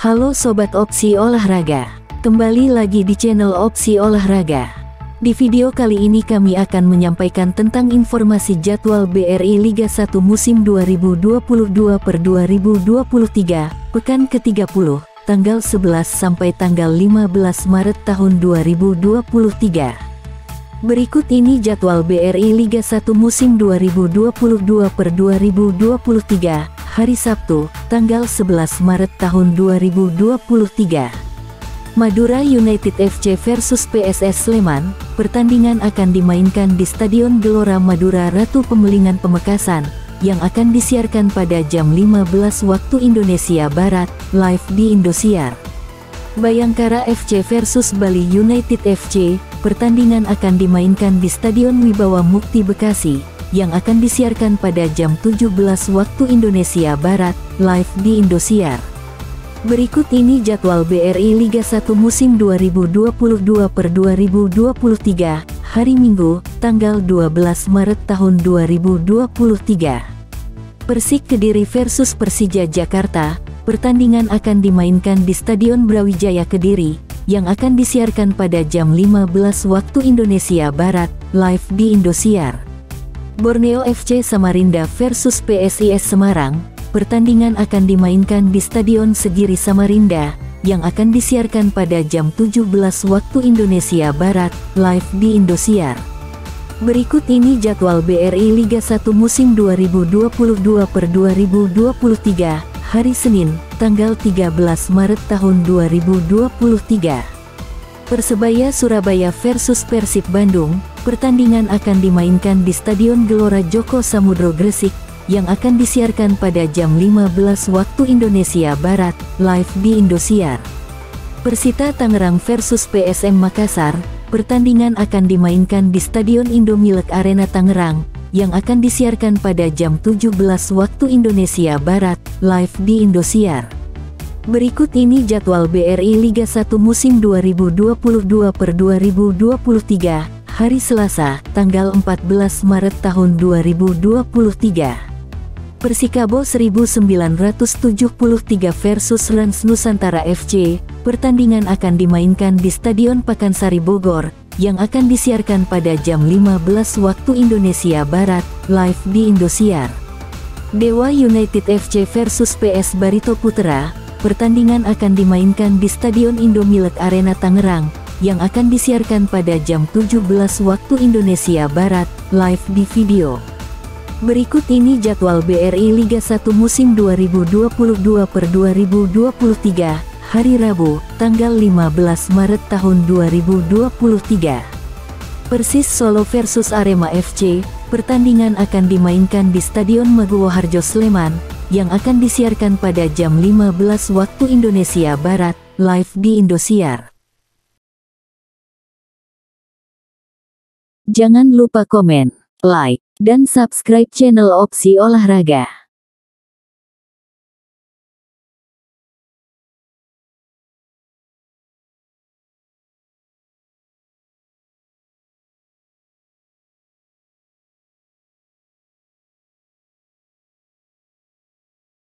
Halo Sobat Opsi Olahraga, kembali lagi di channel Opsi Olahraga. Di video kali ini kami akan menyampaikan tentang informasi jadwal BRI Liga 1 musim 2022/2023, pekan ke-30, tanggal 11 sampai tanggal 15 Maret tahun 2023. Berikut ini jadwal BRI Liga 1 musim 2022/2023, hari Sabtu, tanggal 11 Maret tahun 2023. Madura United FC versus PSS Sleman. Pertandingan akan dimainkan di Stadion Gelora Madura Ratu Pemelingan Pamekasan, yang akan disiarkan pada jam 15 waktu Indonesia Barat, live di Indosiar. Bayangkara FC versus Bali United FC. Pertandingan akan dimainkan di Stadion Wibawa Mukti Bekasi, yang akan disiarkan pada jam 17 waktu Indonesia Barat, live di Indosiar. Berikut ini jadwal BRI Liga 1 musim 2022/2023, hari Minggu, tanggal 12 Maret tahun 2023. Persik Kediri versus Persija Jakarta. Pertandingan akan dimainkan di Stadion Brawijaya Kediri, yang akan disiarkan pada jam 15 waktu Indonesia Barat, live di Indosiar. Borneo FC Samarinda versus PSIS Semarang. Pertandingan akan dimainkan di Stadion Segiri Samarinda, yang akan disiarkan pada jam 17 waktu Indonesia Barat, live di Indosiar. Berikut ini jadwal BRI Liga 1 musim 2022/2023, hari Senin, tanggal 13 Maret tahun 2023. Persebaya Surabaya versus Persib Bandung. Pertandingan akan dimainkan di Stadion Gelora Joko Samudro Gresik, yang akan disiarkan pada jam 15 waktu Indonesia Barat, live di Indosiar. Persita Tangerang versus PSM Makassar. Pertandingan akan dimainkan di Stadion Indomilk Arena Tangerang, yang akan disiarkan pada jam 17 waktu Indonesia Barat, live di Indosiar. Berikut ini jadwal BRI Liga 1 musim 2022/2023, hari Selasa, tanggal 14 Maret tahun 2023. Persikabo 1973 versus Rans Nusantara FC. Pertandingan akan dimainkan di Stadion Pakansari Bogor, yang akan disiarkan pada jam 15 waktu Indonesia Barat, live di Indosiar. Dewa United FC versus PS Barito Putra. Pertandingan akan dimainkan di Stadion Indomilk Arena Tangerang, yang akan disiarkan pada jam 17 waktu Indonesia Barat, live di video. Berikut ini jadwal BRI Liga 1 musim 2022/2023, hari Rabu, tanggal 15 Maret tahun 2023. Persis Solo versus Arema FC. Pertandingan akan dimainkan di Stadion Maguwo Harjo Sleman, yang akan disiarkan pada jam 15 waktu Indonesia Barat, live di Indosiar. Jangan lupa komen, like, dan subscribe channel Opsi Olahraga.